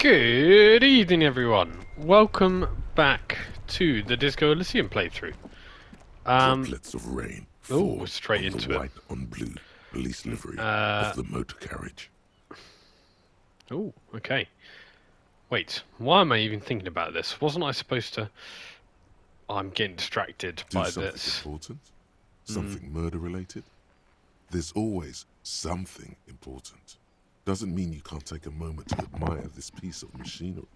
Good evening, everyone. Welcome back to the Disco Elysium playthrough. Droplets of rain Oh, fall straight on the into it. white on blue police livery of the motor carriage. Oh, okay. Wait, why am I even thinking about this? Wasn't I supposed to... I'm getting distracted Do by something this. important? Something murder related? There's always something important. Doesn't mean you can't take a moment to admire this piece of machinery.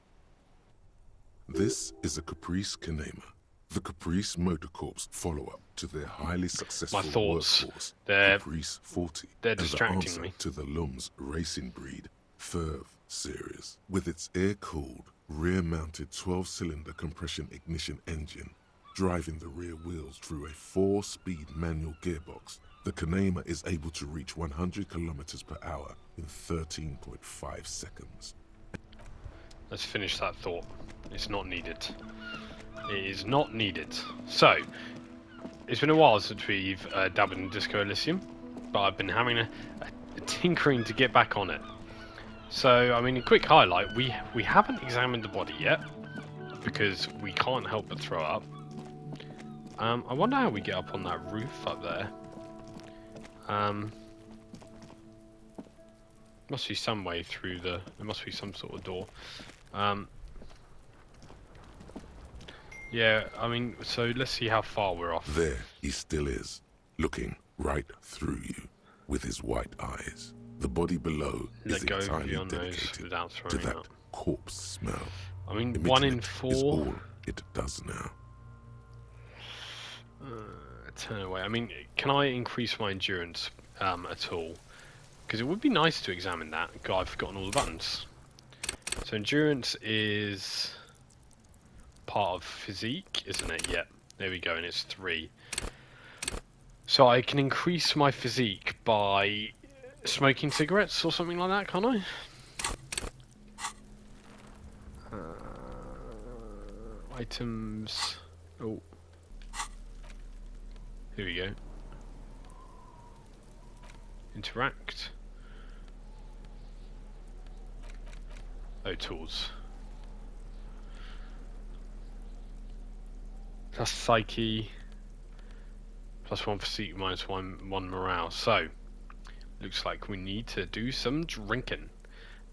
This is a Caprice Canema, the Caprice Motor Corps follow-up to their highly My successful thoughts, workhorse, they're Caprice 40, and the distracting answer me. to the Lum's racing breed, Ferv series. With its air-cooled, rear-mounted 12-cylinder compression ignition engine, driving the rear wheels through a 4-speed manual gearbox, the Canema is able to reach 100 kilometers per hour in 13.5 seconds. Let's finish that thought. It's not needed. It is not needed. So, it's been a while since we've dabbled in Disco Elysium, but I've been having a tinkering to get back on it. So, I mean, a quick highlight, we haven't examined the body yet, because we can't help but throw up. I wonder how we get up on that roof up there. Must be some way through there must be some sort of door. Yeah, I mean, so let's see how far we're off. There he still is, looking right through you with his white eyes. The body below is Let go of entirely your nose dedicated without to throwing that up. corpse smell. I mean, 1 Emitting in it is 4. all it does now. Turn away. I mean, can I increase my endurance at all? Because it would be nice to examine that. God, I've forgotten all the buttons. So endurance is part of physique, isn't it? Yep. There we go, and it's 3. So I can increase my physique by smoking cigarettes or something like that, can't I? Items. Oh. Here we go. Interact. Oh, tools. Plus psyche. Plus 1 physique, minus 1 morale. So, looks like we need to do some drinking.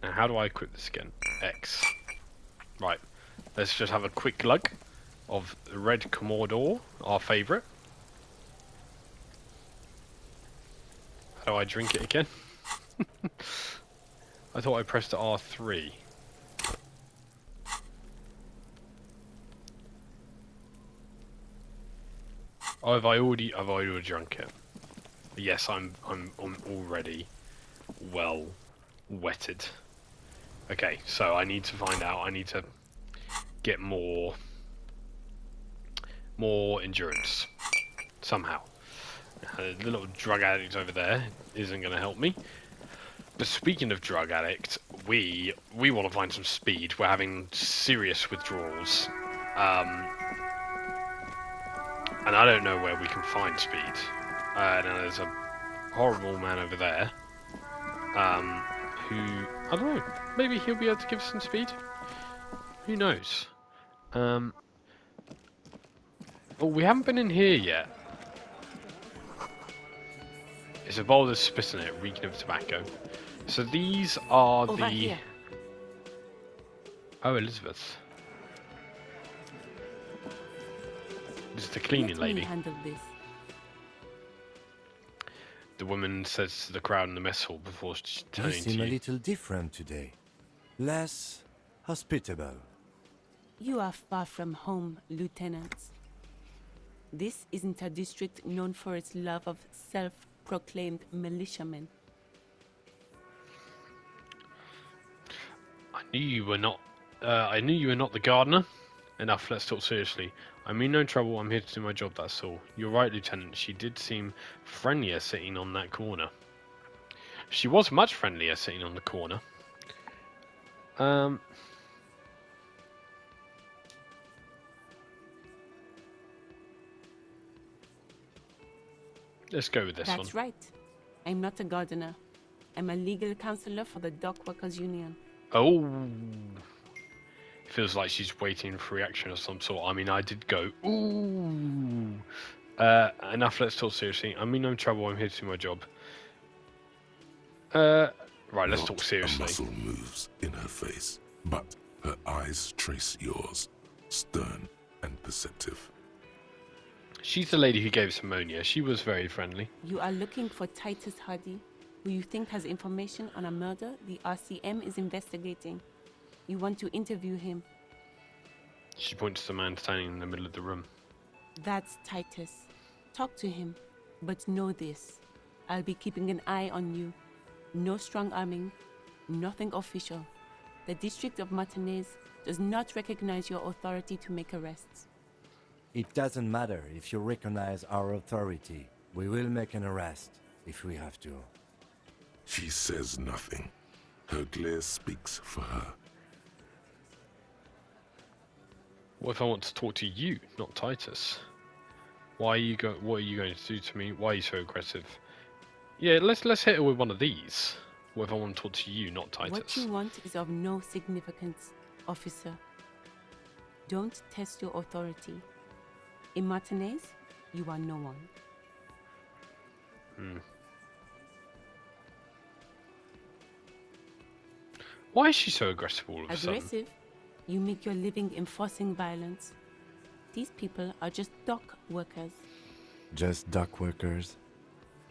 Now, how do I equip this again? X. Right. Let's just have a quick glug of Red Commodore, our favourite. How do I drink it again? I thought I pressed R3. Oh, I've already drunk it. Yes, I'm already well wetted. Okay, so I need to find out. I need to get more endurance somehow. The little drug addict over there isn't going to help me. But speaking of drug addict, we want to find some speed. We're having serious withdrawals, and I don't know where we can find speed. Now there's a horrible man over there, who, I don't know, maybe he'll be able to give us some speed. Who knows? Oh, we haven't been in here yet. It's a bowl of spit in it, reeking of tobacco. So these are Over here. Oh, Elizabeth. This is the cleaning Let me lady. handle this. The woman says to the crowd in the mess hall before You turning to seem a you. little different today. Less hospitable. You are far from home, lieutenants. This isn't a district known for its love of self-proclaimed militiamen. I knew you were not the gardener. Enough, let's talk seriously. I mean no trouble, I'm here to do my job, that's all. You're right, Lieutenant, she did seem friendlier sitting on that corner. She was much friendlier sitting on the corner. Let's go with this one. That's right. I'm not a gardener. I'm a legal counselor for the Dock Workers Union. Oh, feels like she's waiting for reaction of some sort. I mean, I did go, ooh. Enough, let's talk seriously. I'm in no trouble, I'm here to do my job. Right, let's talk Not a seriously. muscle moves in her face, but her eyes trace yours, stern and perceptive. She's the lady who gave us ammonia. She was very friendly. You are looking for Titus Hardy, who you think has information on a murder the RCM is investigating. You want to interview him. She points to the man standing in the middle of the room. That's Titus. Talk to him, but know this. I'll be keeping an eye on you. No strong arming, nothing official. The District of Martinez does not recognize your authority to make arrests. It doesn't matter if you recognize our authority. We will make an arrest if we have to. She says nothing. Her glare speaks for her. What if I want to talk to you, not Titus? What are you going to do to me? Why are you so aggressive? Yeah, let's hit her with one of these. What if I want to talk to you, not Titus? What you want is of no significance, officer. Don't test your authority. In Martinez, you are no one. Why is she so aggressive all of a sudden? Aggressive? You make your living enforcing violence. These people are just dock workers. Just dock workers?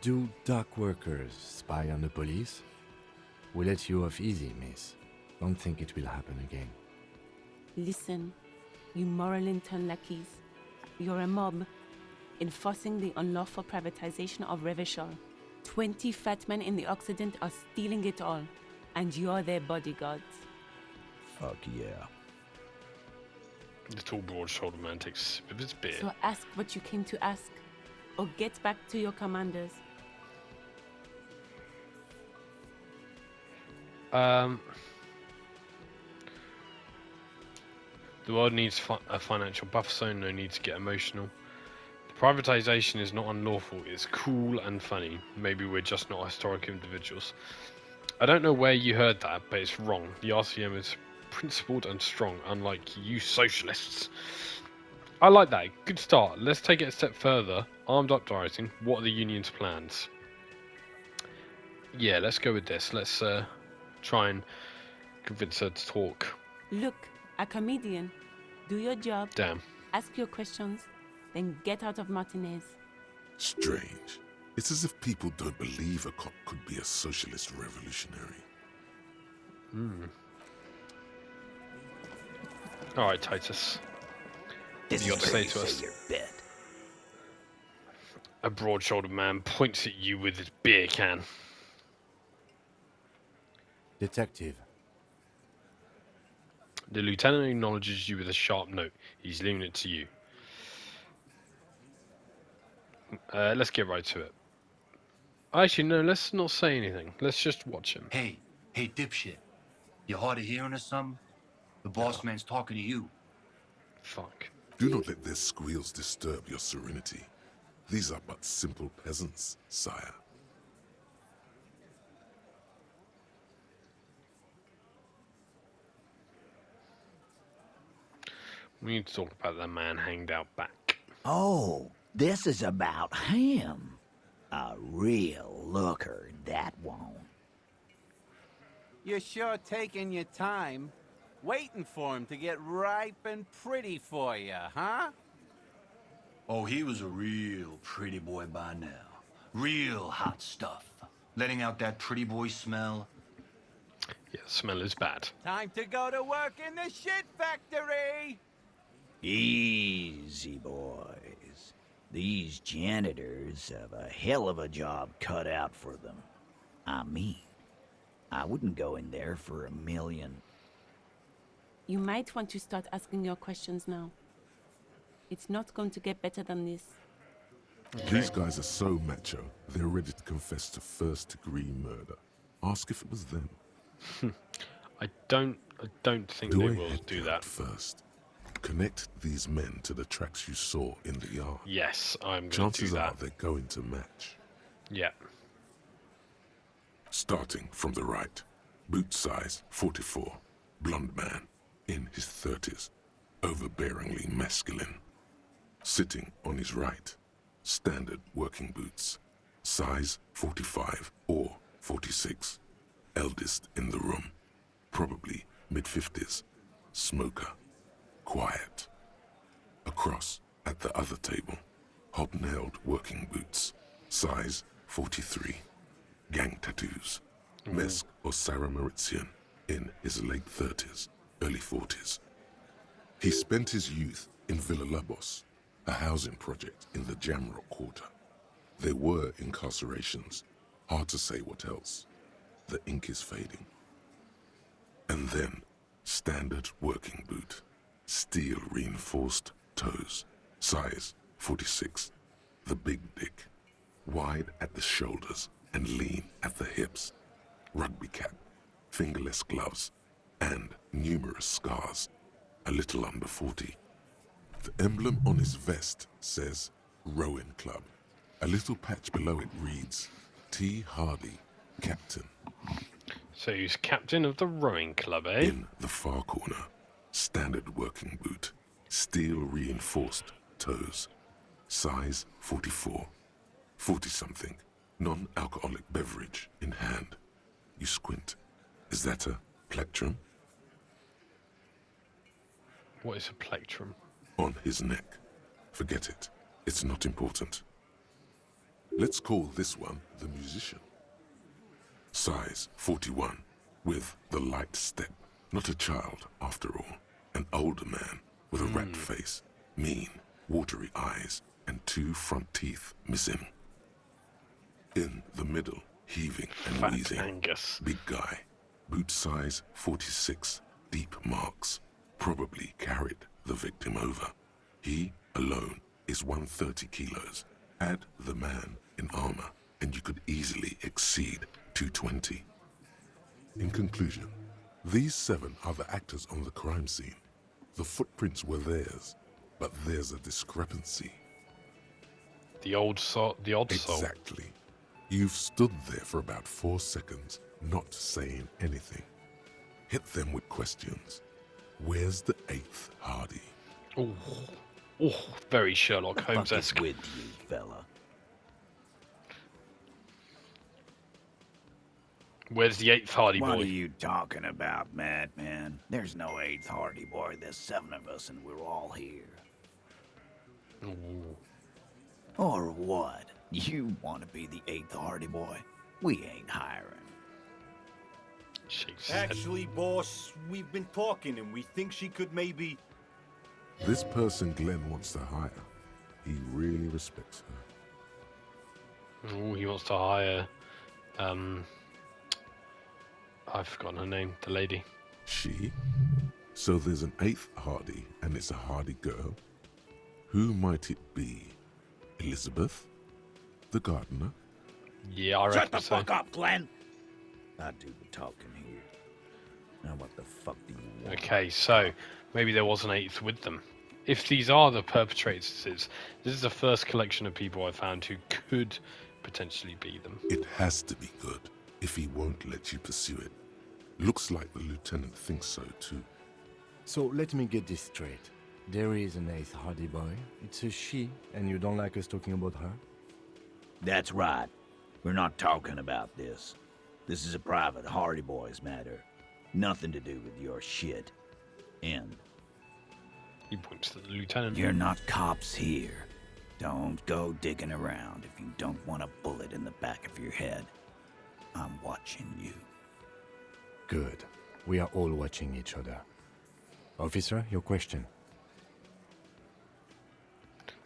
Do dock workers spy on the police? We let you off easy, miss. Don't think it will happen again. Listen, you moral intern lackeys. You're a mob, enforcing the unlawful privatization of Revachol. 20 fat men in the Occident are stealing it all, and you're their bodyguards. Fuck yeah. The tall, broad-shouldered man takes a sip of his beer. So ask what you came to ask, or get back to your commanders. The world needs a financial buffer zone, no need to get emotional. The privatization is not unlawful, it's cool and funny. Maybe we're just not historic individuals. I don't know where you heard that, but it's wrong. The RCM is principled and strong, unlike you socialists. I like that. Good start. Let's take it a step further. Armed uprising. What are the union's plans? Yeah, let's go with this. Let's try and convince her to talk. Look, a comedian. Do your job, Damn. ask your questions, then get out of Martinez. Strange. It's as if people don't believe a cop could be a socialist revolutionary. Alright, Titus. This You is got to where say you to us. say your bit. A broad-shouldered man points at you with his beer can. Detective, The lieutenant acknowledges you with a sharp note. He's leaving it to you. Let's get right to it. Actually, no, let's not say anything. Let's just watch him. Hey, dipshit. You hard of hearing or something? The boss man's talking to you. Fuck. Do not let their squeals disturb your serenity. These are but simple peasants, sire. We need to talk about that man hanged out back. Oh, this is about him. A real looker, that won't. You're sure taking your time, waiting for him to get ripe and pretty for you, huh? Oh, he was a real pretty boy by now. Real hot stuff. Letting out that pretty boy smell. Yeah, the smell is bad. Time to go to work in the shit factory! Easy, boys. These janitors have a hell of a job cut out for them. I mean, I wouldn't go in there for $1 million. You might want to start asking your questions now. It's not going to get better than this. These guys are so macho, they're ready to confess to first-degree murder. Ask if it was them. I don't think Do they a will head do count that. first. Connect these men to the tracks you saw in the yard. Yes, I'm going to do Chances are that. they're going to match. Yeah. Starting from the right. Boot size 44. Blonde man. in his 30s, overbearingly masculine. Sitting on his right, standard working boots, size 45 or 46, eldest in the room, probably mid-50s, smoker, quiet. Across, at the other table, hobnailed working boots, size 43, gang tattoos, Mesk or Sarah Mauritian, in his late 30s, early 40s. He spent his youth in Villa Labos, a housing project in the Jamrock Quarter. There were incarcerations, hard to say what else. The ink is fading. And then, standard working boot, steel reinforced toes, size 46, the big dick, wide at the shoulders and lean at the hips, rugby cap, fingerless gloves, and numerous scars, a little under 40. The emblem on his vest says Rowing Club. A little patch below it reads T. Hardy, Captain. So he's captain of the rowing club, eh? In the far corner, standard working boot, steel reinforced toes, size 44, 40-something, non-alcoholic beverage in hand. You squint. Is that a plectrum? What is a plectrum? On his neck. Forget it. It's not important. Let's call this one the musician. Size 41, with the light step. Not a child, after all. An older man with a rat face, mean, watery eyes, and 2 front teeth missing. In the middle, heaving and Fat wheezing. Angus. Big guy. Boot size 46, deep marks. Probably carried the victim over. He, alone, is 130 kilos. Add the man in armor, and you could easily exceed 220. In conclusion, these 7 are the actors on the crime scene. The footprints were theirs, but there's a discrepancy. The odd soul. Exactly. You've stood there for about 4 seconds, not saying anything. Hit them with questions. Where's the 8th Hardy? Oh, very Sherlock Fuck is Holmes-esque. with you, fella? Where's the 8th Hardy What boy? are you talking about, madman? There's no 8th Hardy boy. There's 7 of us, and we're all here. Ooh. Or what? You want to be the 8th Hardy boy? We ain't hiring. Shakes his head. Actually, boss, we've been talking and we think she could maybe... This person Glenn wants to hire. He really respects her. Oh, he wants to hire. I've forgotten her name. The lady. She? So there's an 8th Hardy, and it's a Hardy girl? Who might it be? Elizabeth? The gardener? Yeah, I reckon Shut the so. fuck up, Glenn! I do the talking here. Now what the fuck do you want? Okay, so maybe there was an 8th with them. If these are the perpetrators, this is the first collection of people I found who could potentially be them. It has to be good, if he won't let you pursue it. Looks like the lieutenant thinks so too. So let me get this straight. There is an 8th Hardy boy. It's a she, and you don't like us talking about her? That's right. We're not talking about this. This is a private Hardy Boys matter. Nothing to do with your shit. End. He points to the lieutenant. You're not cops here. Don't go digging around if you don't want a bullet in the back of your head. I'm watching you. Good. We are all watching each other. Officer, your question.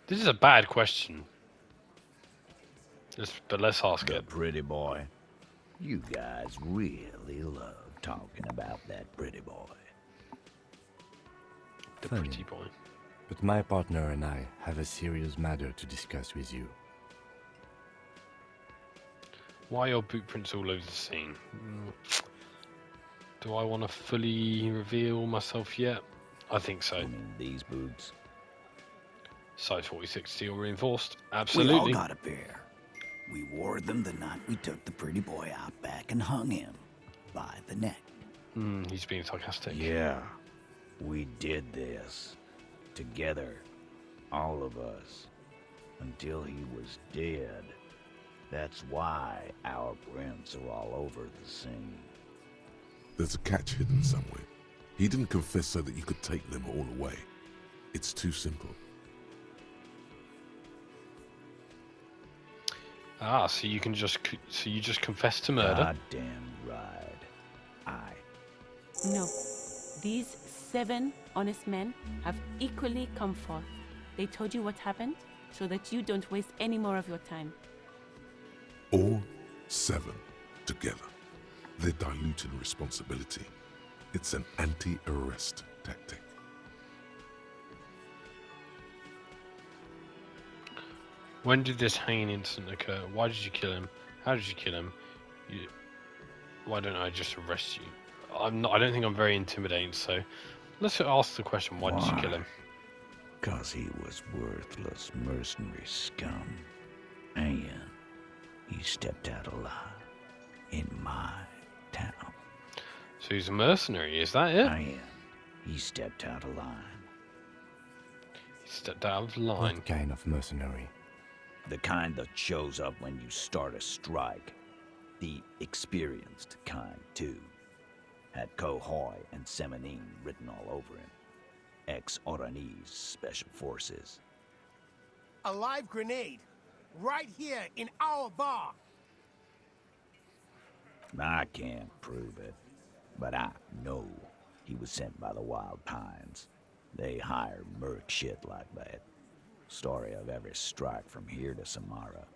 This is a bad question. But let's ask The it. pretty boy. You guys really love talking about that pretty boy. The Funny. pretty boy. But my partner and I have a serious matter to discuss with you. Why are boot prints all over the scene? Do I want to fully reveal myself yet? I think so. You mean these boots? Size 46 steel reinforced. We all Absolutely. got a pair. We wore them the night we took the pretty boy out back and hung him by the neck. He's being sarcastic. Yeah. We did this. Together. All of us. Until he was dead. That's why our prints are all over the scene. There's a catch hidden somewhere. He didn't confess so that you could take them all away. It's too simple. Ah, so you just confess to murder? Goddamn right. No. These 7 honest men have equally come forth. They told you what happened so that you don't waste any more of your time. All 7 together. They're diluting responsibility. It's an anti-arrest tactic. When did this hanging incident occur? Why did you kill him? How did you kill him? Why don't I just arrest you? I don't think I'm very intimidating, so let's ask the question, why did you kill him? 'Cause he was worthless mercenary scum. And he stepped out alive in my town. So he's a mercenary, is that it? And he stepped out of line. He stepped out of line. What kind of mercenary? The kind that shows up when you start a strike. The experienced kind, too. Had Kohoy and Semenine written all over him. Ex-Oranese Special Forces. A live grenade. Right here in our bar. I can't prove it, but I know he was sent by the Wild Pines. They hire merc shit like that. Story of every strike from here to Samara.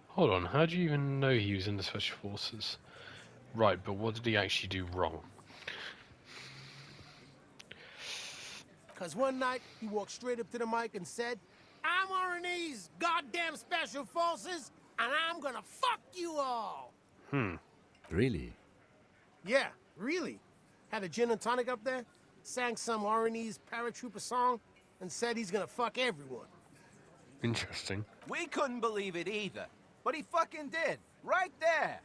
Hold on, how do you even know he was in the Special Forces? Right, but what did he actually do wrong? Cause one night he walked straight up to the mic and said, "I'm RNA's goddamn special forces, and I'm gonna fuck you all." Really? Yeah, really. Had a gin and tonic up there, sang some RNA's paratrooper song, and said he's gonna fuck everyone. Interesting. We couldn't believe it either. But he fucking did. Right there.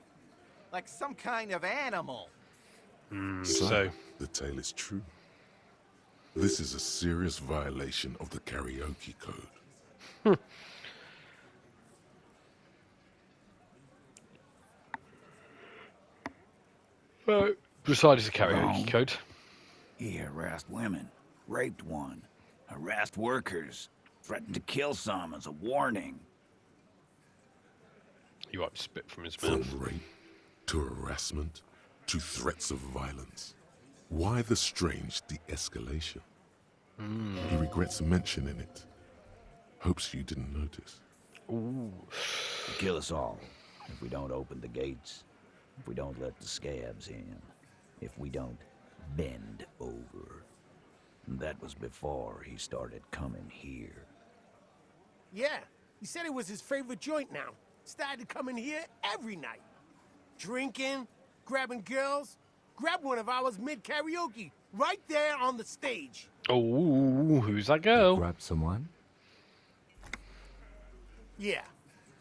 Like some kind of animal. So, the tale is true. This is a serious violation of the karaoke code. besides the karaoke Wrong. code. He harassed women, raped one, harassed workers, threatened to kill some as a warning. He wiped spit from his From mouth. rape to harassment to threats of violence. Why the strange de-escalation? He regrets mentioning it. Hopes you didn't notice. Ooh. To kill us all if we don't open the gates, if we don't let the scabs in, if we don't bend over. And that was before he started coming here. Yeah, he said it was his favorite joint now. Started coming here every night. Drinking, grabbing girls. Grabbed one of ours mid-karaoke, right there on the stage. Oh, who's that girl? Grab someone? Yeah,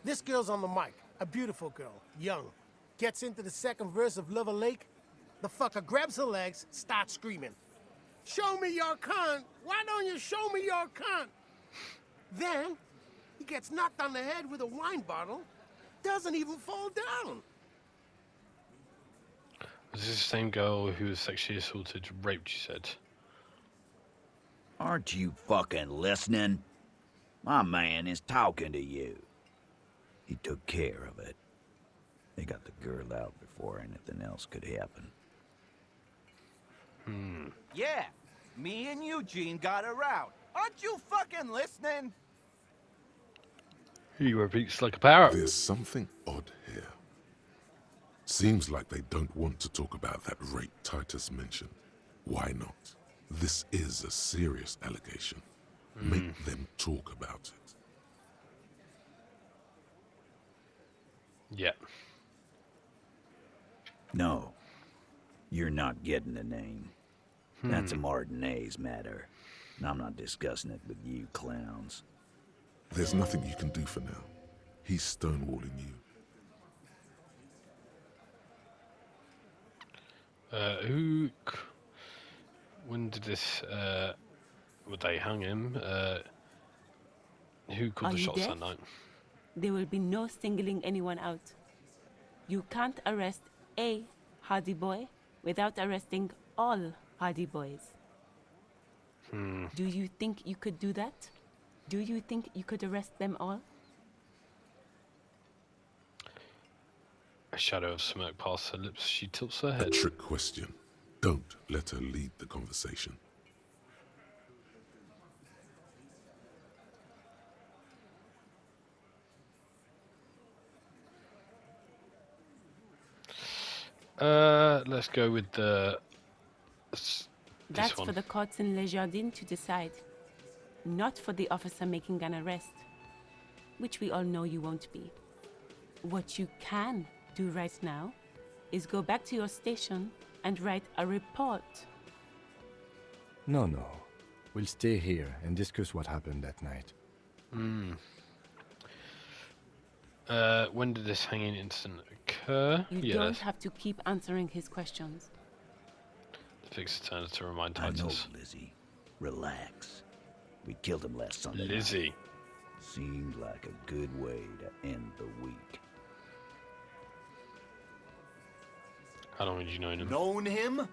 this girl's on the mic. A beautiful girl, young. Gets into the second verse of Lover Lake. The fucker grabs her legs, starts screaming. "Show me your cunt! Why don't you show me your cunt?" Then, he gets knocked on the head with a wine bottle. Doesn't even fall down. Was this the same girl who was sexually assaulted, raped, you said? Aren't you fucking listening? My man is talking to you. He took care of it. They got the girl out before anything else could happen. Yeah, me and Eugene got her out. Aren't you fucking listening? He repeats like a parrot. There's something odd here. Seems like they don't want to talk about that rape Titus mentioned. Why not? This is a serious allegation. Make them talk about it. Yeah. No, you're not getting the name. That's a Martinez matter. And I'm not discussing it with you clowns. There's nothing you can do for now. He's stonewalling you. When did this? Well, they hung him. Who called Are the you shots deaf? that night? There will be no singling anyone out. You can't arrest a Hardy Boy without arresting all Hardy Boys. Do you think you could do that? Do you think you could arrest them all? A shadow of smoke past her lips. She tilts her A head. trick question. Don't let her lead the conversation. Let's go with this That's one. for the courts in Les Jardins to decide, not for the officer making an arrest, which we all know you won't be. What you can do right now is go back to your station and write a report. No, no. We'll stay here and discuss what happened that night. When did this hanging incident occur? You don't have to keep answering his questions. Fix turns to remind I know, Titus. Lizzie. Relax. We killed him last Sunday night. Lizzie. Seemed like a good way to end the week. How long had you known him? Known him?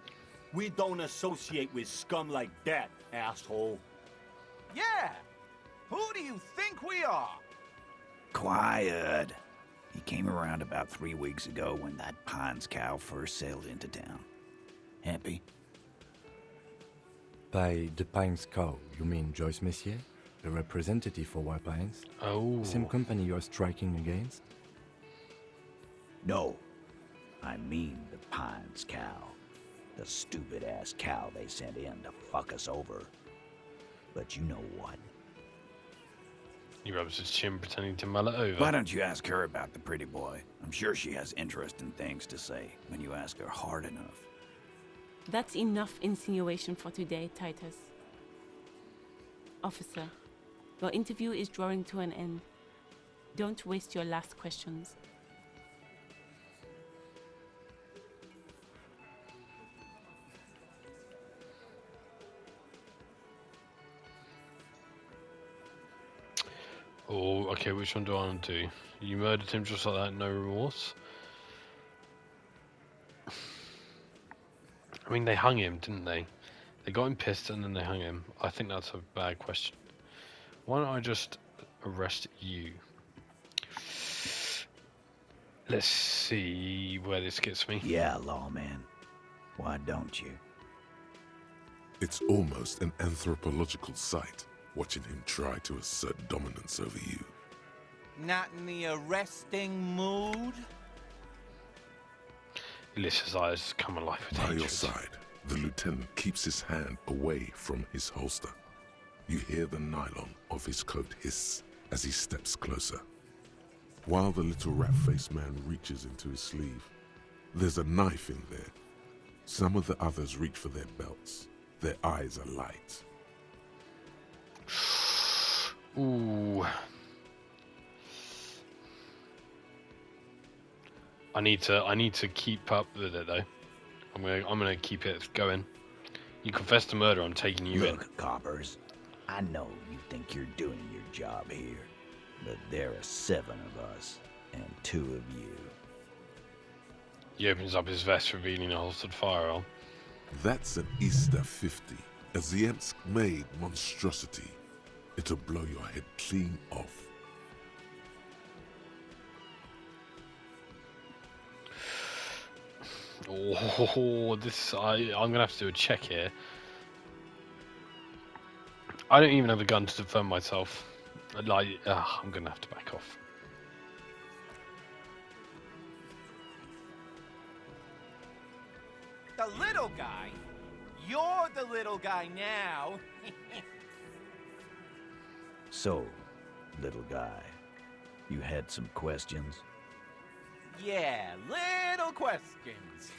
We don't associate with scum like that, asshole. Yeah! Who do you think we are? Quiet. He came around about 3 weeks ago when that Pines cow first sailed into town. Happy? By the Pines cow, you mean Joyce Messier? The representative for White Pines? Oh. Same company you're striking against? No. I mean the Pines cow. The stupid-ass cow they sent in to fuck us over. But you know what? He rubs his chin, pretending to mull it over. Why don't you ask her about the pretty boy? I'm sure she has interesting things to say when you ask her hard enough. That's enough insinuation for today, Titus. Officer, your interview is drawing to an end. Don't waste your last questions. Oh, okay, which one do I want to do? You murdered him just like that, no remorse? I mean, they hung him, didn't they? They got him pissed and then they hung him. I think that's a bad question. Why don't I just arrest you? Let's see where this gets me. Yeah, lawman. Why don't you? It's almost an anthropological sight, watching him try to assert dominance over you. Not in the arresting mood? Alyssa's eyes come alive with By hatred. your side, the lieutenant keeps his hand away from his holster. You hear the nylon of his coat hiss as he steps closer. While the little rat-faced man reaches into his sleeve, there's a knife in there. Some of the others reach for their belts. Their eyes are light. Ooh. I need to keep up with it though. I'm gonna keep it going. You confessed to murder, I'm taking you in. Look, coppers, I know you think you're doing your job here, but there are 7 of us and 2 of you. He opens up his vest, revealing a holstered firearm. That's an Easter 50, a Ziemsk-made monstrosity. It'll blow your head clean off. Oh, I'm gonna have to do a check here. I don't even have a gun to defend myself. I'm gonna have to back off. The little guy? You're the little guy now. So, little guy, you had some questions? Yeah, little questions.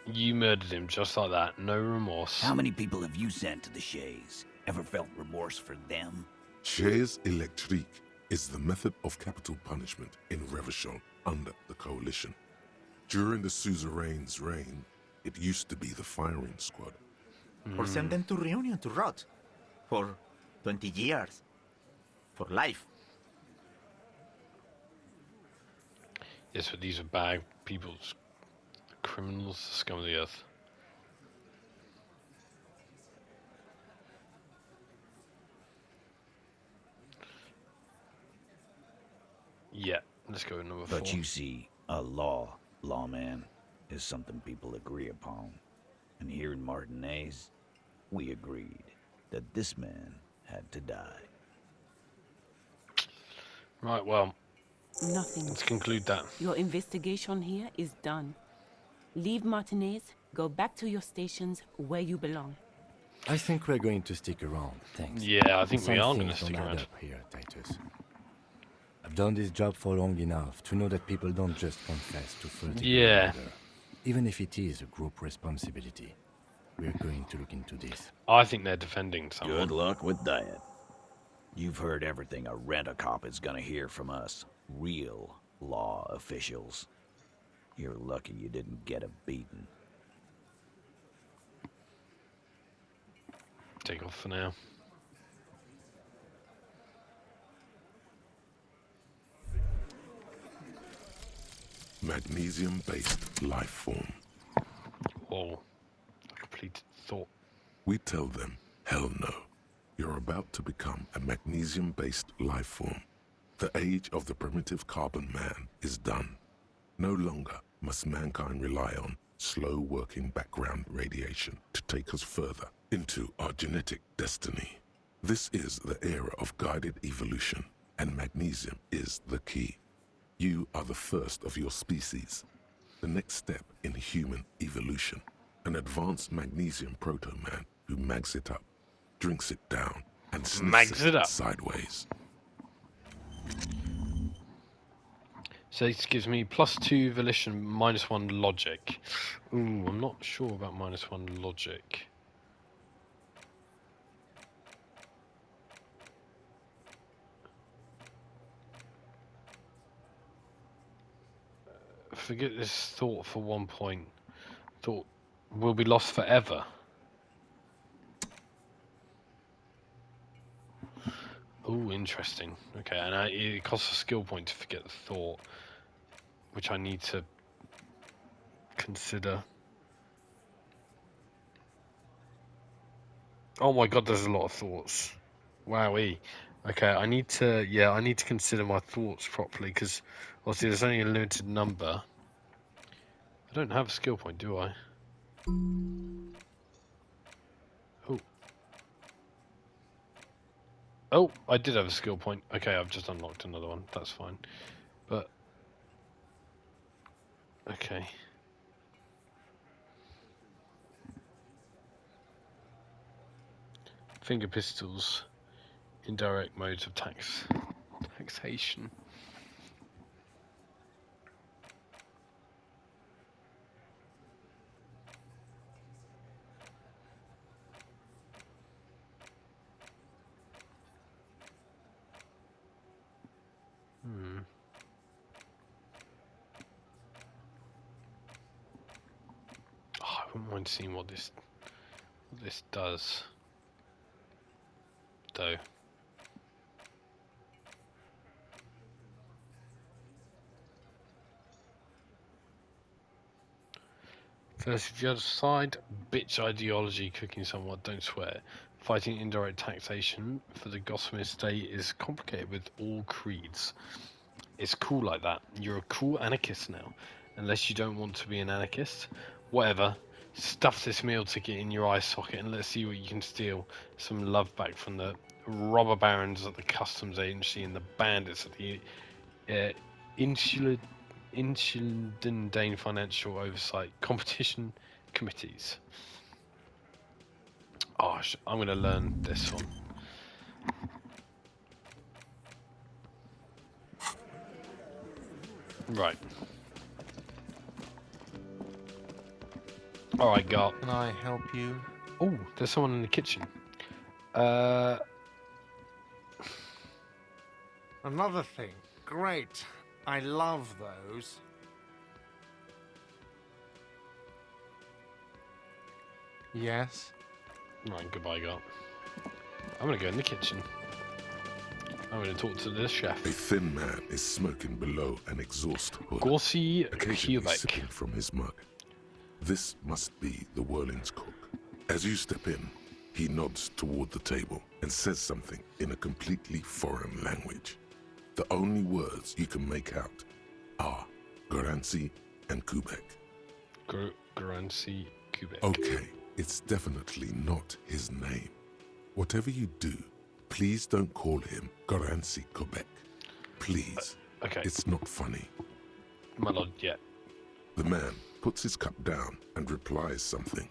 You murdered him just like that, no remorse. How many people have you sent to the Shays? Ever felt remorse for them? Chaise électrique is the method of capital punishment in Revachol under the Coalition. During the suzerain's reign, It used to be the firing squad. Or send them to Reunion to rot. For 20 years. For life. Yes, but these are bad people, criminals, scum of the earth. Yeah, let's go with number 4. But you see, a lawman, is something people agree upon. And here in Martinez, we agreed that this man had to die. Right, well, Nothing. let's conclude that. Your investigation here is done. Leave Martinez, go back to your stations where you belong. I think we're going to stick around, thanks. Yeah, I think Some we are going things to stick don't add around. up here, Titus. I've done this job for long enough to know that people don't just confess to third-degree Yeah. murder. Even if it is a group responsibility, we're going to look into this. I think they're defending someone. Good luck with that. You've heard everything a rent-a-cop is gonna hear from us. Real law officials. You're lucky you didn't get a beating. Take off for now. Magnesium-based life form. Whoa. Completed thought. We tell them, hell no. You're about to become a magnesium-based life form. The age of the primitive carbon man is done. No longer must mankind rely on slow-working background radiation to take us further into our genetic destiny. This is the era of guided evolution, and magnesium is the key. You are the first of your species. The next step in human evolution. An advanced magnesium proto-man who mags it up, drinks it down, and Mags sniffs it up. sideways. So this gives me +2 volition, -1 logic. Ooh, I'm not sure about -1 logic. Forget this thought for 1 point. Thought will be lost forever. Ooh, interesting. Okay, and it costs a skill point to forget the thought, which I need to consider. Oh my god, there's a lot of thoughts. Wowee. Okay, I need to consider my thoughts properly, because obviously there's only a limited number. I don't have a skill point, do I? Oh. Oh, I did have a skill point. Okay, I've just unlocked another one. That's fine. But okay. Finger pistols, indirect modes of taxation. Oh, I wouldn't mind seeing what this does, though. First, if you decide bitch ideology, cooking someone, don't swear. Fighting indirect taxation for the Gossamer estate is complicated with all creeds. It's cool like that. You're a cool anarchist now. Unless you don't want to be an anarchist. Whatever. Stuff this meal ticket in your eye socket and let's see what you can steal. Some love back from the robber barons at the customs agency and the bandits at the Insulindane Financial Oversight Competition Committees. Oh, I'm going to learn this one. Right. Alright, got. Can I help you? Oh, there's someone in the kitchen. Another thing. Great. I love those. Yes? Right, goodbye, God. I'm gonna go in the kitchen. I'm gonna talk to the chef. A thin man is smoking below an exhaust hood, Gorsey occasionally Quebec. sipping from his mug. This must be the Whirling's cook. As you step in, he nods toward the table and says something in a completely foreign language. The only words you can make out are Garancy and Quebec. Garancy Quebec. Okay, it's definitely not his name. Whatever you do, please don't call him Garancy Quebec. Please. Okay. It's not funny. My lord, yeah. The man puts his cup down and replies something,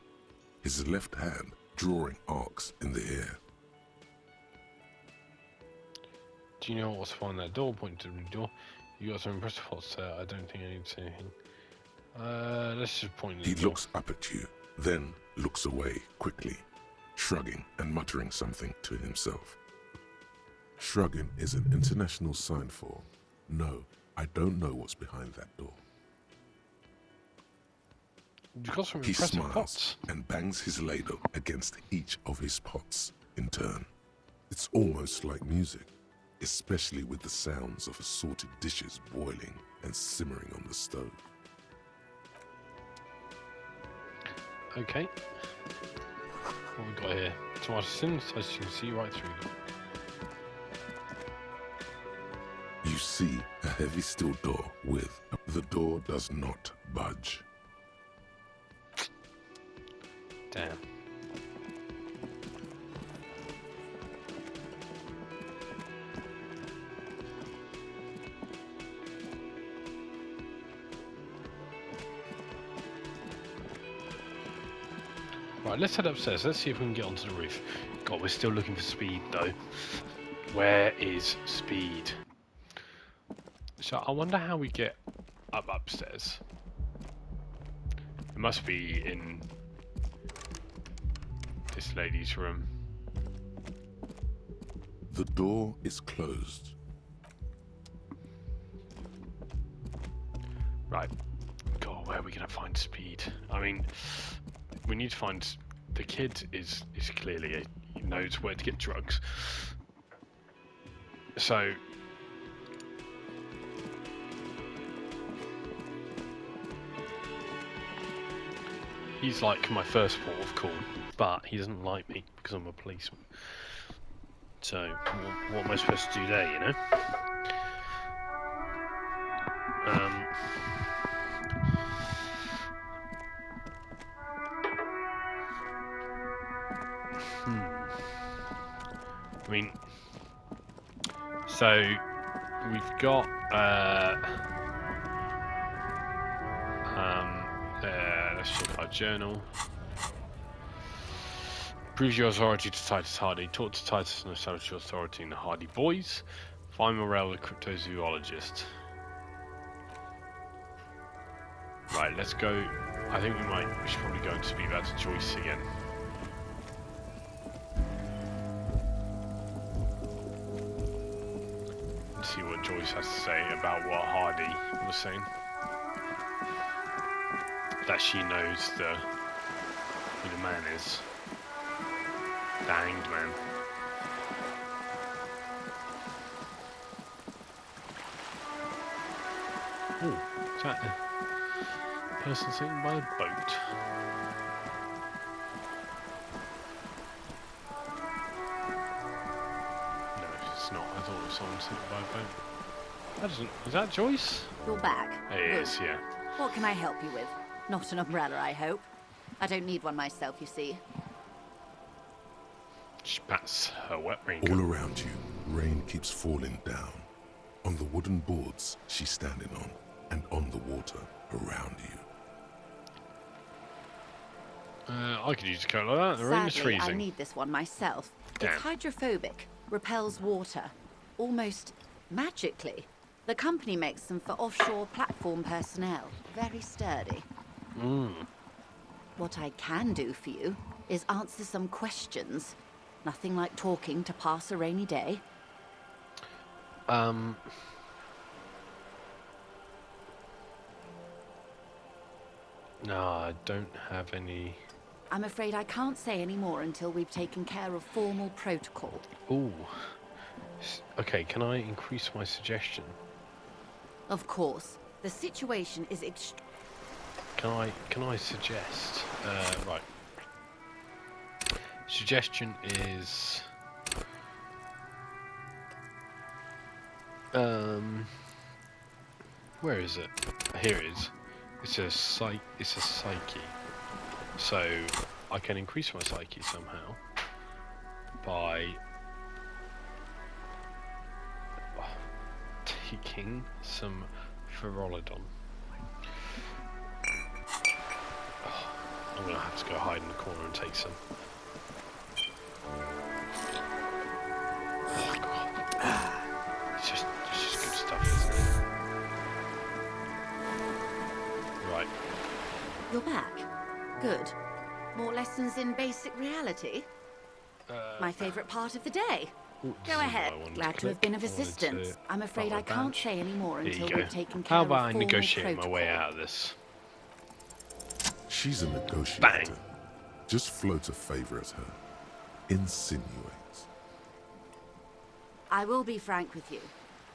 his left hand drawing arcs in the air. Do you know what's behind that door? Point to the door. You got some impressive thoughts there. I don't think I need to say anything. Let's just point at the He door. looks up at you, then looks away quickly, shrugging and muttering something to himself. Shrugging is an international sign for, no, I don't know what's behind that door. You've got some He impressive smiles pots. and bangs his ladle against each of his pots in turn. It's almost like music, especially with the sounds of assorted dishes boiling and simmering on the stove. Okay. What we got here? Tomato sins, as you can see right through them. You see a heavy steel door with, the door does not budge. Damn. Right, let's head upstairs. Let's see if we can get onto the roof. God, we're still looking for Speed, though. Where is Speed? So I wonder how we get upstairs. It must be in this lady's room. The door is closed. Right. God, where are we going to find Speed? I mean, we need to find... The kid is clearly... He knows where to get drugs. So... He's like my first port of call, but he doesn't like me because I'm a policeman. So, what am I supposed to do there, you know? I mean, so we've got let's check our journal. Prove your authority to Titus Hardy. Talk to Titus and establish your authority in the Hardy Boys. Find Morel, the cryptozoologist. Right, let's go. I think we should probably go and speak back to Joyce again. And see what Joyce has to say about what Hardy was saying. That she knows who the man is. The hanged man. Oh, is that the person sitting by the boat? No, it's not. I thought it was someone sitting by a boat. That doesn't... Is that Joyce? You're back. It Good. is, yeah. What can I help you with? Not an umbrella, I hope. I don't need one myself, you see. She pats her wet raincoat. All around you, rain keeps falling down. On the wooden boards she's standing on, and on the water around you. I could use a coat like that. The rain is Sadly, freezing. I need this one myself. Damn. It's hydrophobic, repels water, almost magically. The company makes them for offshore platform personnel. Very sturdy. What I can do for you is answer some questions. Nothing like talking to pass a rainy day. No, I don't have any I'm afraid I can't say any more until we've taken care of formal protocol. Ooh. Okay, can I increase my suggestion? Of course, the situation is Can I suggest? Right. Suggestion is where is it? Here it is. It's a psyche. So I can increase my psyche somehow by taking some Ferolidon. I'm gonna have to go hide in the corner and take some. Oh god. It's just good stuff, isn't it? Right. You're back. Good. More lessons in basic reality? My favourite part of the day. Ooh, Go ahead. Glad to have been of assistance. I'm afraid I can't say any more until we've taken care How of about I formal negotiate protocol. my way out of this? She's a negotiator. Bang. Just float a favor at her. Insinuates. I will be frank with you.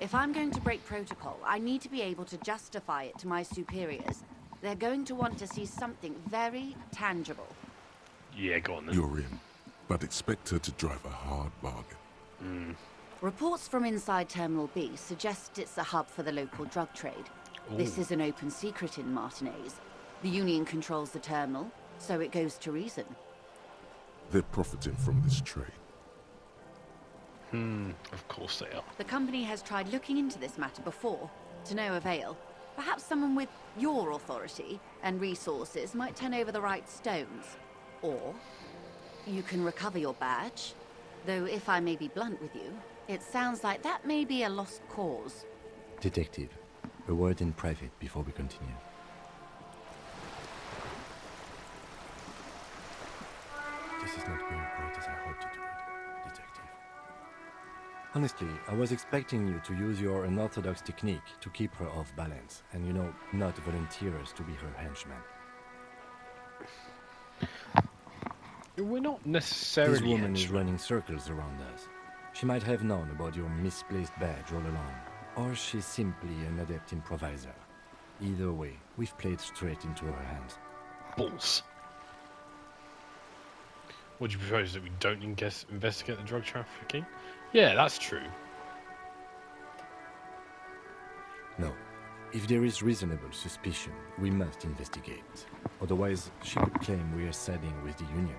If I'm going to break protocol, I need to be able to justify it to my superiors. They're going to want to see something very tangible. Yeah, go on then. You're in, but expect her to drive a hard bargain. Reports from inside Terminal B suggest it's a hub for the local drug trade. This is an open secret in Martinez. The Union controls the terminal, so it goes to reason. They're profiting from this trade. Of course they are. The company has tried looking into this matter before, to no avail. Perhaps someone with your authority and resources might turn over the right stones. Or you can recover your badge. Though if I may be blunt with you, it sounds like that may be a lost cause. Detective, a word in private before we continue. This is not going quite as I hoped it would, Detective. Honestly, I was expecting you to use your unorthodox technique to keep her off balance, and not volunteer us to be her henchmen. We're not necessarily This woman is henchmen. running circles around us. She might have known about your misplaced badge all along, or she's simply an adept improviser. Either way, we've played straight into her hands. Balls. Would you propose that we don't investigate the drug trafficking? Yeah, that's true. No. If there is reasonable suspicion, we must investigate. Otherwise, she could claim we are siding with the Union,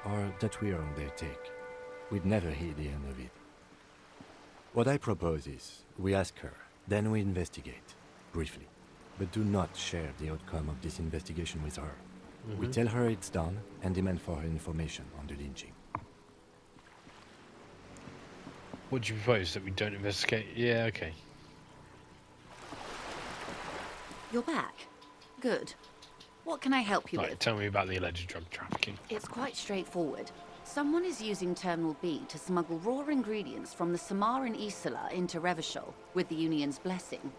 or that we are on their take. We'd never hear the end of it. What I propose is, we ask her, then we investigate, briefly. But do not share the outcome of this investigation with her. We tell her it's done, and demand for her information on the lynching. Would you propose that we don't investigate? Yeah, okay. You're back. Good. What can I help you Right, with? tell me about the alleged drug trafficking. It's quite straightforward. Someone is using Terminal B to smuggle raw ingredients from the Samar and Isola into Revachol with the Union's blessing.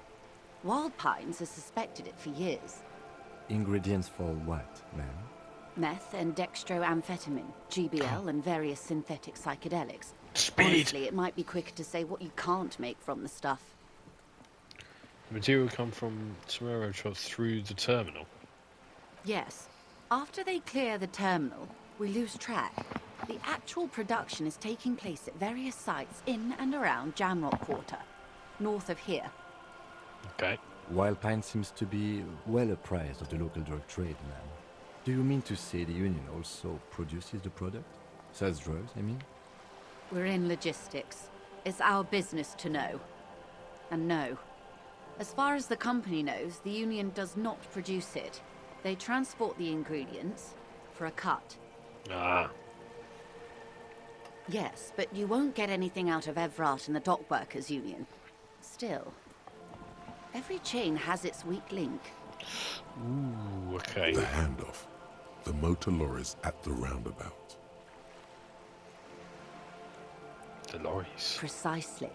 Wild Pines has suspected it for years. Ingredients for what, ma'am? Meth and dextroamphetamine, GBL, and various synthetic psychedelics. Speed! Honestly, it might be quicker to say what you can't make from the stuff. The material come from Samara through the terminal. Yes. After they clear the terminal, we lose track. The actual production is taking place at various sites in and around Jamrock Quarter, north of here. Okay. Wild Pine seems to be well apprised of the local drug trade, ma'am. Do you mean to say the Union also produces the product? Sells drugs, I mean? We're in logistics. It's our business to know. And no. As far as the company knows, the Union does not produce it. They transport the ingredients for a cut. Ah. Yes, but you won't get anything out of Evrat and the Dock Workers Union. Still, every chain has its weak link. Ooh, okay. The handoff. The motor lorries at the roundabout. The lorries. Precisely.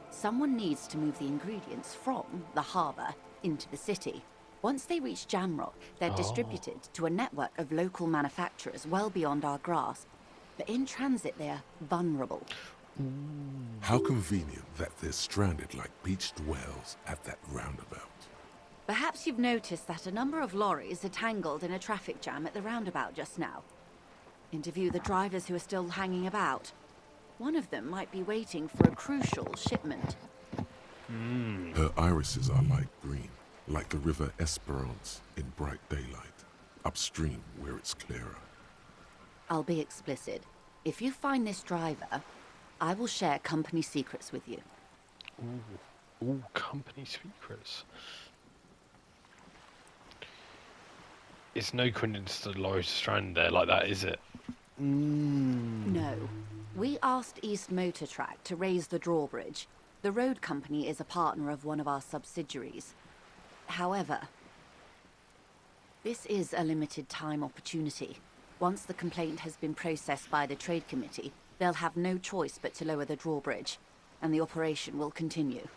Someone needs to move the ingredients from the harbour into the city, Once they reach Jamrock, they're distributed to a network of local manufacturers well beyond our grasp. But in transit, they're vulnerable. How convenient that they're stranded like beached whales at that roundabout. Perhaps you've noticed that a number of lorries are tangled in a traffic jam at the roundabout just now. Interview the drivers who are still hanging about. One of them might be waiting for a crucial shipment. Her irises are light green, like the river Esperance in bright daylight, upstream where it's clearer. I'll be explicit. If you find this driver, I will share company secrets with you. Ooh, company secrets. It's no coincidence that Laurie's stranded there like that, is it? No. We asked East Motor Track to raise the drawbridge. The road company is a partner of one of our subsidiaries. However, this is a limited time opportunity. Once the complaint has been processed by the trade committee, they'll have no choice but to lower the drawbridge, and the operation will continue.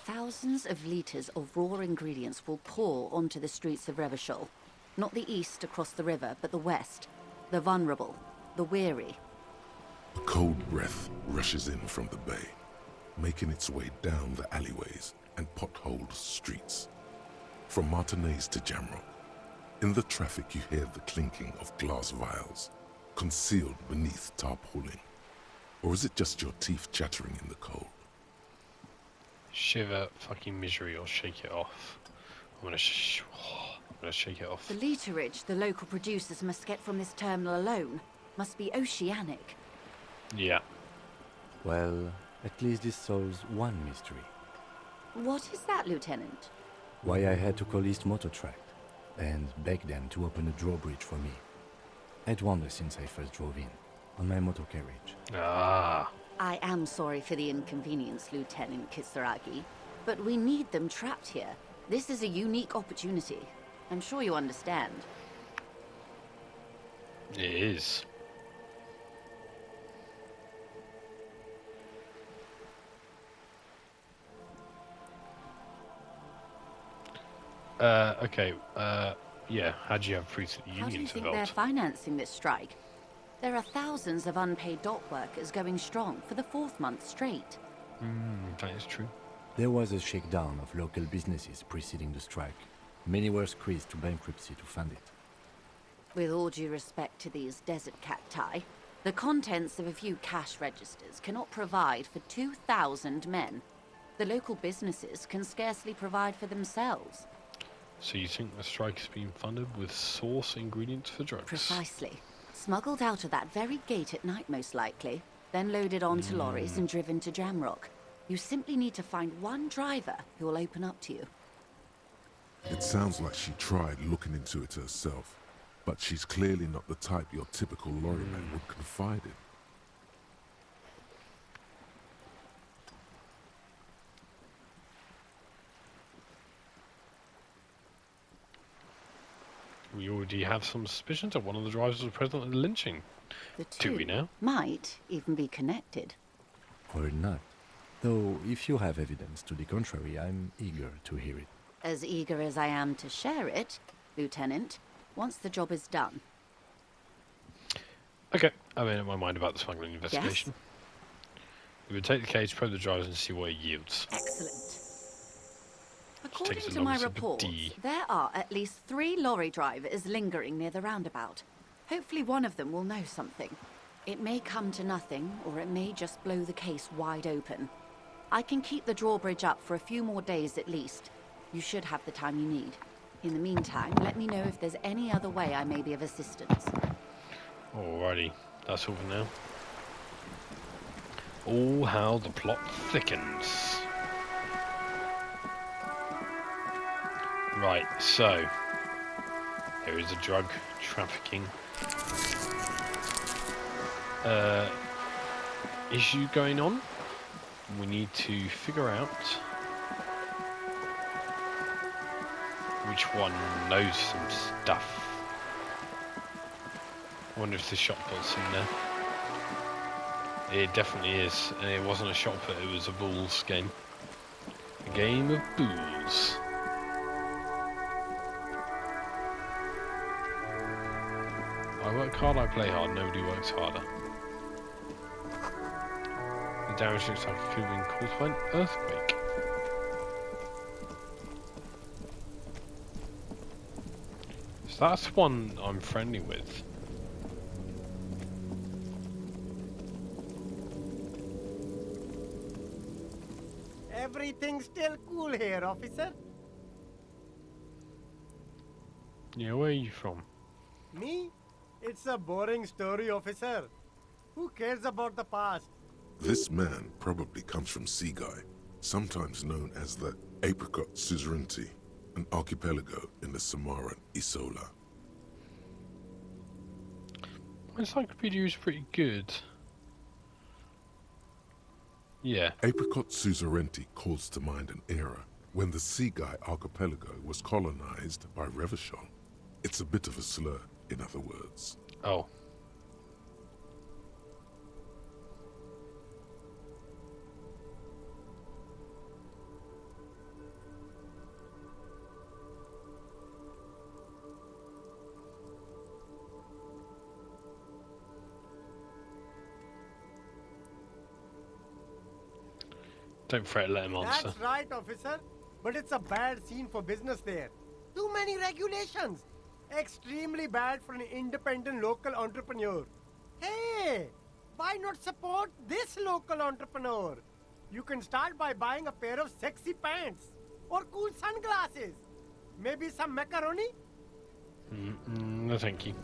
Thousands of litres of raw ingredients will pour onto the streets of Revachol. Not the east across the river, but the west. The vulnerable, the weary. A cold breath rushes in from the bay, making its way down the alleyways and potholed streets. From Martinez to Jamrock, in the traffic you hear the clinking of glass vials, concealed beneath tarpaulin. Or is it just your teeth chattering in the cold? Shiver fucking misery or shake it off. I'm gonna shake it off. The literage the local producers must get from this terminal alone must be oceanic. Yeah. Well, at least this solves one mystery. What is that, Lieutenant? Why I had to call East Motor Track and beg them to open a drawbridge for me. I'd wondered since I first drove in, on my motor carriage. Ah. I am sorry for the inconvenience, Lieutenant Kisaragi, but we need them trapped here. This is a unique opportunity. I'm sure you understand. It is. Okay, yeah, how do you have proof that the How do you unions think have they're helped? financing this strike? There are thousands of unpaid dock workers going strong for the 4th month straight. That is true. There was a shakedown of local businesses preceding the strike. Many were squeezed to bankruptcy to fund it. With all due respect to these desert cacti, the contents of a few cash registers cannot provide for 2,000 men. The local businesses can scarcely provide for themselves. So you think the strike is being funded with source ingredients for drugs? Precisely. Smuggled out of that very gate at night, most likely, then loaded onto lorries and driven to Jamrock. You simply need to find one driver who will open up to you. It sounds like she tried looking into it herself, but she's clearly not the type your typical lorryman would confide in. We already have some suspicions that one of the drivers was present at the lynching. The Do we two now? might even be connected. Or not. Though, if you have evidence to the contrary, I'm eager to hear it. As eager as I am to share it, Lieutenant, once the job is done. Okay, I made up my mind about the smuggling investigation. We would take the case, probe the drivers, and see what it yields. Excellent. According takes a to long my sip of reports, tea. there are at least 3 lorry drivers lingering near the roundabout. Hopefully one of them will know something. It may come to nothing, or it may just blow the case wide open. I can keep the drawbridge up for a few more days at least. You should have the time you need. In the meantime, let me know if there's any other way I may be of assistance. Alrighty, that's all for now. Oh, how the plot thickens. Right, so there is a drug trafficking issue going on. We need to figure out which one knows some stuff. I wonder if the shot put's in there. It definitely is, and it wasn't a shot put, it was a Bulls game. game of booze. I work hard, I play hard, nobody works harder. The damage looks like it could have been caused by an earthquake. So that's one I'm friendly with. Everything's still cool here, officer. Yeah, where are you from? Me? It's a boring story, officer. Who cares about the past? This man probably comes from Seaguy, sometimes known as the Apricot Suzerainty, an archipelago in the Samaran Isola. My encyclopedia is pretty good. Yeah. Apricot Suzerainty calls to mind an era when the Seaguy archipelago was colonized by Revachol. It's a bit of a slur, in other words. Oh. Don't fret, let him answer. That's right, officer. But it's a bad scene for business there. Too many regulations. Extremely bad for an independent local entrepreneur. Hey, why not support this local entrepreneur? You can start by buying a pair of sexy pants or cool sunglasses. Maybe some macaroni? No, thank you.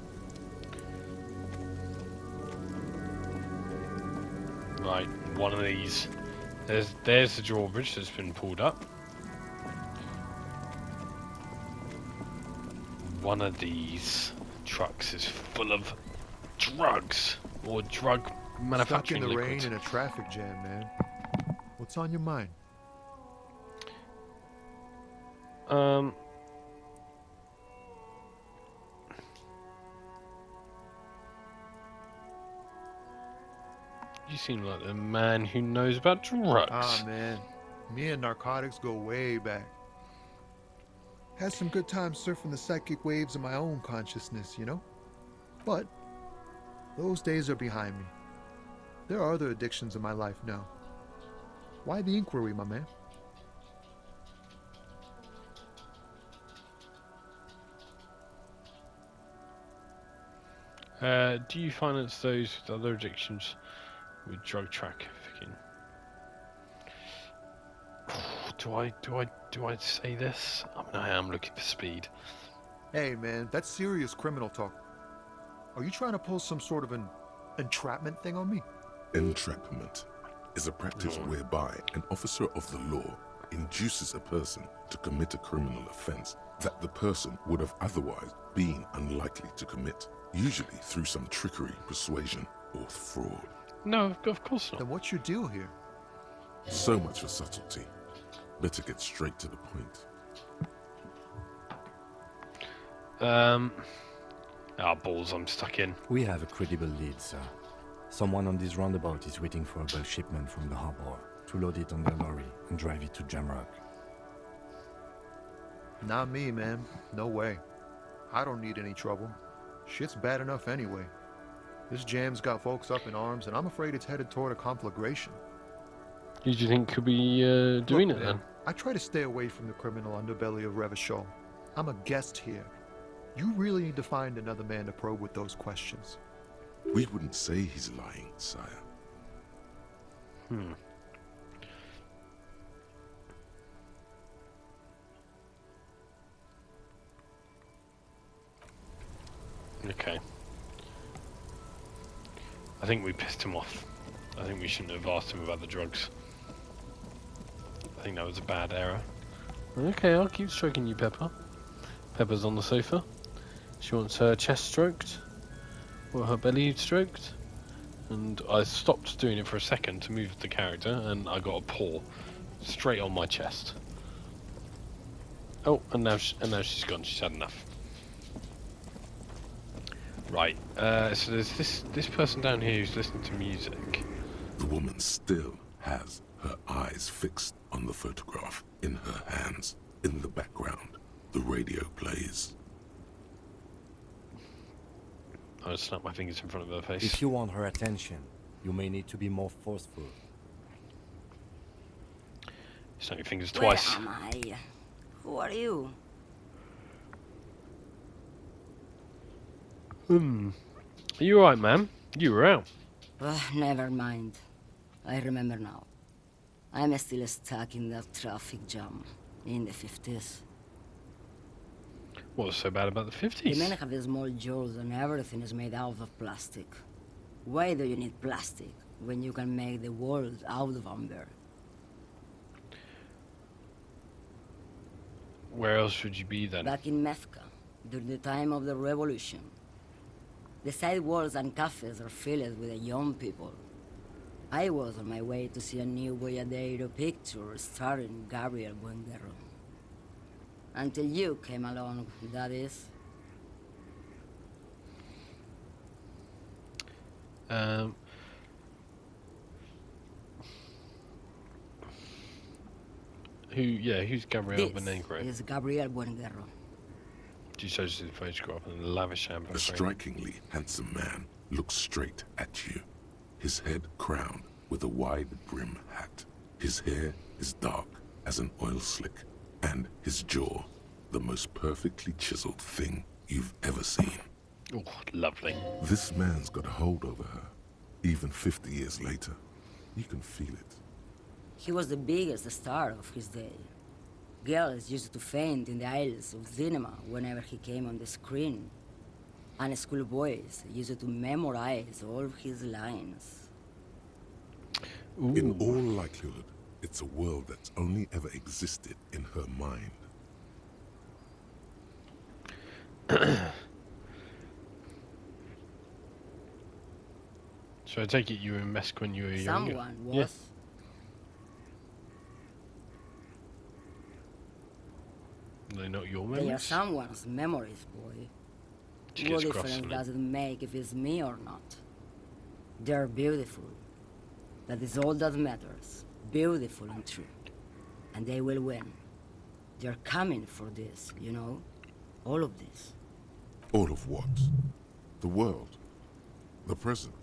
Right, one of these. There's the drawbridge that's been pulled up. One of these trucks is full of drugs or drug manufacturing Stuck in the liquid. rain in a traffic jam, man. What's on your mind? You seem like a man who knows about drugs. Ah, man. Me and narcotics go way back. Had some good times surfing the psychic waves of my own consciousness, you know? But those days are behind me. There are other addictions in my life now. Why the inquiry, my man? Do you finance those with other addictions with drug trafficking? Do I say this? I mean, I am looking for speed. Hey, man, that's serious criminal talk. Are you trying to pull some sort of an entrapment thing on me? Entrapment is a practice whereby an officer of the law induces a person to commit a criminal offense that the person would have otherwise been unlikely to commit, usually through some trickery, persuasion, or fraud. No, of course not. Then what's your deal here? So much for subtlety. Better get straight to the point. Balls, I'm stuck in. We have a credible lead, sir. Someone on this roundabout is waiting for a bulk shipment from the harbor to load it on their lorry and drive it to Jamrock. Not me, man. No way. I don't need any trouble. Shit's bad enough anyway. This jam's got folks up in arms, and I'm afraid it's headed toward a conflagration. Who do you think could be doing Look, it man, then? I try to stay away from the criminal underbelly of Revachol. I'm a guest here. You really need to find another man to probe with those questions. We wouldn't say he's lying, sire. Okay. I think we pissed him off. I think we shouldn't have asked him about the drugs. I think that was a bad error. Okay, I'll keep stroking you, Pepper. Pepper's on the sofa. She wants her chest stroked, or her belly stroked. And I stopped doing it for a second to move the character, and I got a paw straight on my chest. Oh, and now she's gone. She's had enough. Right. So there's this person down here who's listening to music. The woman still has her eyes fixed on the photograph in her hands. In the background, the radio plays. I just snap my fingers in front of her face. If you want her attention, you may need to be more forceful. Snap your fingers twice. Where am I? Who are you? Are you alright, ma'am? You were out. Never mind. I remember now. I'm still stuck in that traffic jam in the 50s. What was so bad about the 50s? The men have small jaws and everything is made out of plastic. Why do you need plastic when you can make the world out of amber? Where else would you be then? Back in Mecca, during the time of the revolution. The sidewalks and cafes are filled with the young people. I was on my way to see a new Boyadero picture starring Gabriel Buenguerro. Until you came along, that is. Who's Gabriel Buenguerro? This is Gabriel Buenguerro. She shows you the photograph and the lavish amber A frame. strikingly handsome man looks straight at you, his head crowned with a wide brim hat. His hair is dark as an oil slick, and his jaw the most perfectly chiseled thing you've ever seen. Oh, lovely. This man's got a hold over her. Even 50 years later, you can feel it. He was the biggest star of his day. Girls used to faint in the aisles of cinema whenever he came on the screen. And schoolboys used to memorize all of his lines. Ooh. In all likelihood, it's a world that's only ever existed in her mind. So I take it you were in Mesk when you were younger? Someone was. Yeah. They're not your memories? They are someone's memories, boy. She What gets cross difference on it. does it make if it's me or not? They're beautiful. That is all that matters. Beautiful and true. And they will win. They're coming for this, you know? All of this. All of what? The world. The present.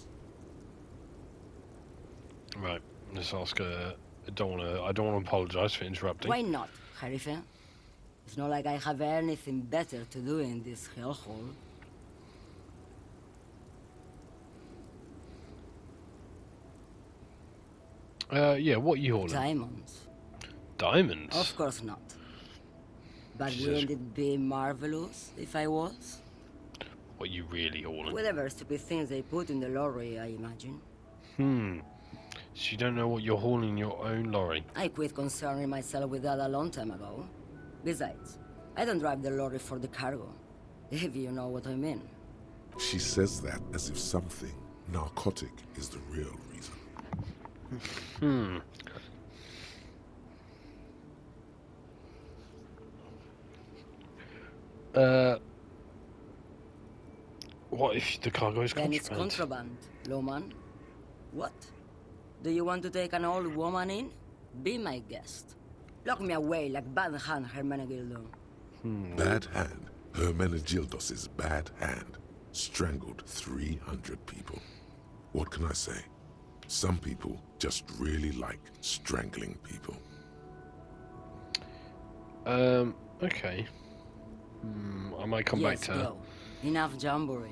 Right, let's ask her. I don't want to apologise for interrupting. Why not, Harife? It's not like I have anything better to do in this hellhole. Yeah, what are you hauling? Diamonds. Diamonds? Of course not. But Jesus. wouldn't it be marvelous if I was? What are you really hauling? Whatever stupid things they put in the lorry, I imagine. So you don't know what you're hauling in your own lorry? I quit concerning myself with that a long time ago. Besides, I don't drive the lorry for the cargo, if you know what I mean. She says that as if something narcotic is the real reason. What if the cargo is Then it's contraband? contraband, Lawman. What? Do you want to take an old woman in? Be my guest. Lock me away like Bad Hand Hermenegildo. Bad Hand, Hermenegildos's bad hand, strangled 300 people. What can I say? Some people just really like strangling people. Okay. I might come Yes, back to her. go. Enough jamboree.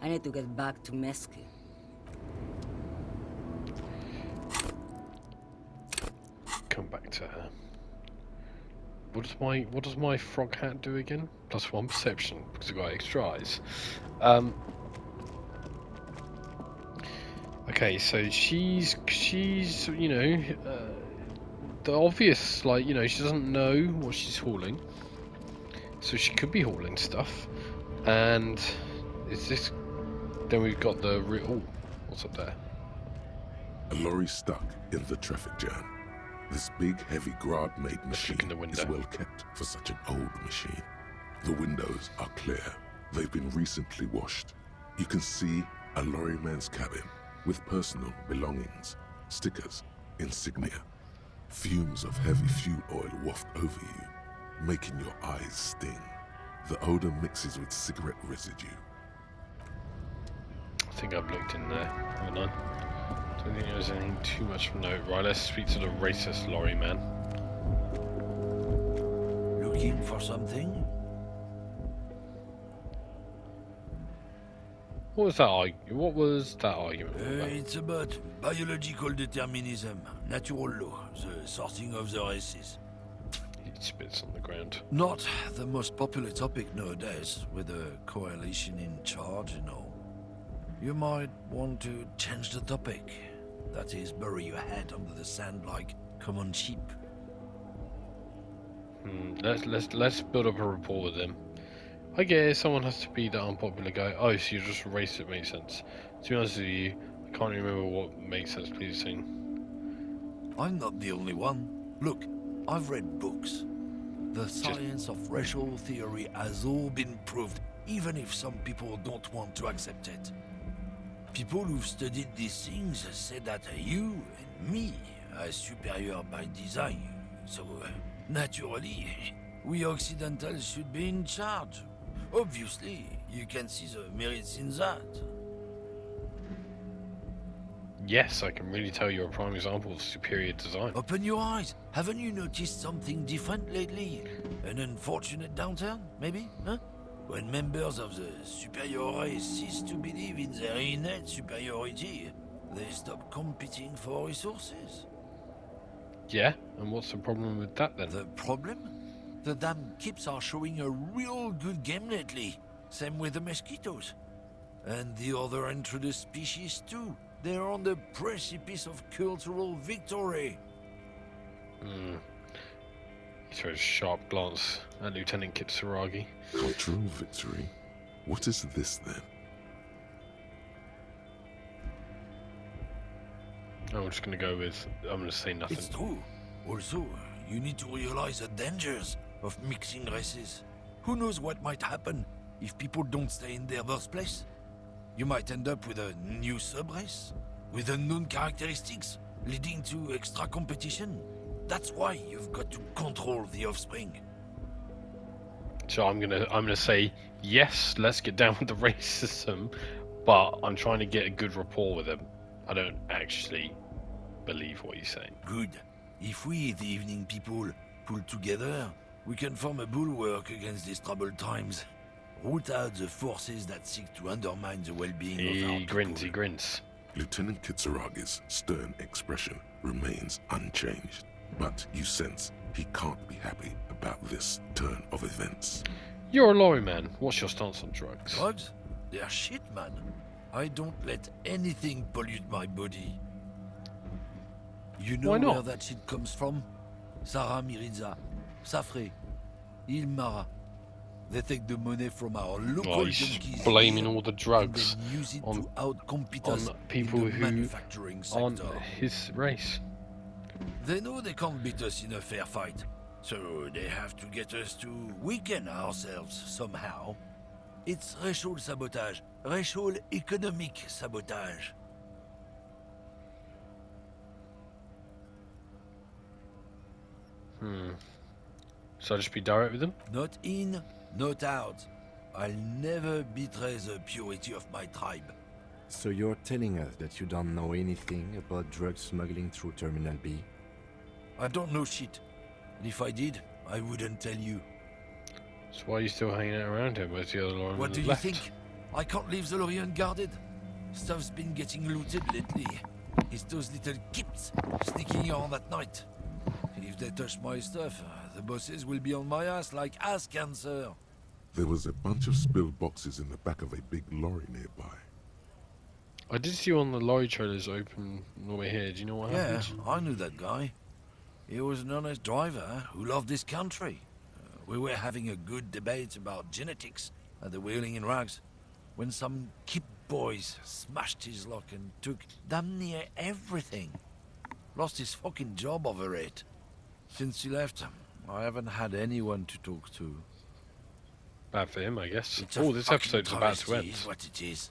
I need to get back to Mesque. Come back to her. What does my frog hat do again? +1 perception because I got extra eyes. Okay, so she's you know the obvious, like, you know, she doesn't know what she's hauling, so she could be hauling stuff. And is this? Then we've got the oh, what's up there? A lorry stuck in the traffic jam. This big, heavy Grad-made machine in the window. is well kept for such an old machine. The windows are clear. They've been recently washed. You can see a lorryman's cabin with personal belongings, stickers, insignia. Fumes of heavy fuel oil waft over you, making your eyes sting. The odor mixes with cigarette residue. I think I've looked in there, haven't I? Don't think there's anything too much of note. Right, let's speak to the racist lorry man. Looking for something? What was that argument? About? It's about biological determinism, natural law, the sorting of the races. He spits on the ground. Not the most popular topic nowadays, with the coalition in charge and all. You might want to change the topic. That is, bury your head under the sand like common sheep. Let's build up a rapport with them. I get it, someone has to be that unpopular guy. Oh, so you're just racist, it makes sense. To be honest with you, I can't remember what makes sense, please sing. I'm not the only one. Look, I've read books. The science of racial theory has all been proved, even if some people don't want to accept it. People who've studied these things say that you and me are superior by design. So, naturally, we Occidentals should be in charge. Obviously, you can see the merits in that. Yes, I can really tell you're a prime example of superior design. Open your eyes. Haven't you noticed something different lately? An unfortunate downturn, maybe? Huh? When members of the superior race cease to believe in their innate superiority, they stop competing for resources. Yeah, and what's the problem with that then? The problem? The damn kips are showing a real good game lately. Same with the mosquitoes. And the other introduced species too. They're on the precipice of cultural victory. He throws a sharp glance at Lieutenant Kitsuragi. Cultural victory? What is this then? I'm just gonna go with, I'm gonna say nothing. It's true. Also, you need to realize the dangers of mixing races. Who knows what might happen if people don't stay in their birthplace? You might end up with a new sub-race, with unknown characteristics, leading to extra competition. That's why you've got to control the offspring. So I'm gonna say yes, let's get down with the racism, but I'm trying to get a good rapport with him. I don't actually believe what he's saying. Good. If we, the evening people, pull together, we can form a bulwark against these troubled times. Root out the forces that seek to undermine the well-being of our people. He grins. Lieutenant Kitsuragi's stern expression remains unchanged, but you sense he can't be happy about this turn of events. You're a lorry man. What's your stance on drugs? Drugs? They're shit, man. I don't let anything pollute my body. You know where that shit comes from? Sarah Miriza, Safre, Ilmara. They take the money from our local junkies, blaming all the drugs and then use it on, to outcompete on us people in the who manufacturing aren't sector. his race. They know they can't beat us in a fair fight, so they have to get us to weaken ourselves somehow. It's racial sabotage, racial economic sabotage. So just be direct with them? Not in, not out. I'll never betray the purity of my tribe. So you're telling us that you don't know anything about drug smuggling through Terminal B? I don't know shit. And if I did, I wouldn't tell you. So why are you still hanging out around here? Where's the other lorry? What do you think? I can't leave the lorry unguarded. Stuff's been getting looted lately. It's those little kips sneaking around at night. If they touch my stuff, the bosses will be on my ass like ass cancer. There was a bunch of spilled boxes in the back of a big lorry nearby. I did see one of the lorry trailers open over here. Do you know what happened? Yeah, I knew that guy. He was an honest driver who loved this country. We were having a good debate about genetics at the Wheeling in Rags when some kip boys smashed his lock and took damn near everything. Lost his fucking job over it. Since he left, I haven't had anyone to talk to. Bad for him, I guess. It's Oh, this episode's about to end. Is what it is.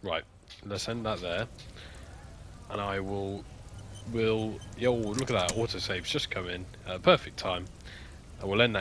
Right, let's end that there. And I will we'll... Yo, look at that, autosave's just come in. Perfect time. And we'll end that